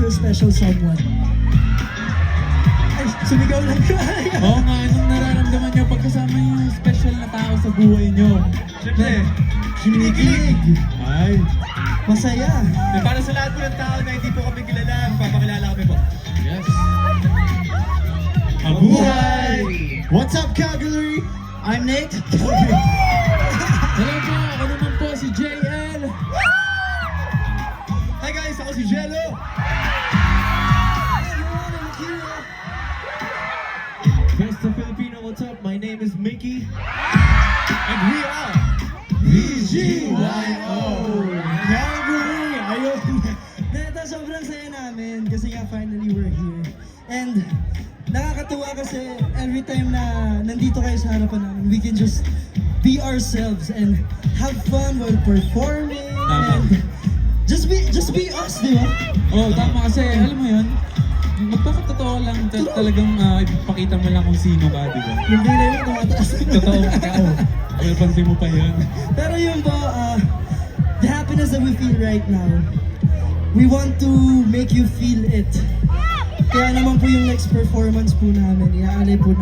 to a special someone. Ay, sumigaw lang ka. Oo nga, anong nararamdaman nyo pagkasama yung special na tao sa buhay nyo? Siyempre, Kinikilig. Ay, Masaya. para sa lahat po ng tao na hindi po kami kilala, magpapakilala kami po. yes. Mabuhay! What's up, Calgary? I'm Nate. Hello po, ako naman po si JL. Hi guys, ako si Jello. Best of Filipino, what's up? My name is Mickey. And we are BGYO! Calgary! Ayun. Ito, sobrang saya namin kasi nga finally we're here. And nakakatuwa kasi every time na nandito kayo sa harapan namin, we can just be ourselves and have fun while performing. Tama. And just be us, di ba? Oo, tama kasi, alam mo yun, magpakatotoo lang, talagang ipapakita mo lang kung sino ka, di ba? Hindi na yun, tumataas. Totoo ka, well, pansin mo pa yun. Pero yun po, the happiness that we feel right now, we want to make you feel it. Kaya naman po yung next performance po namin, iaalay po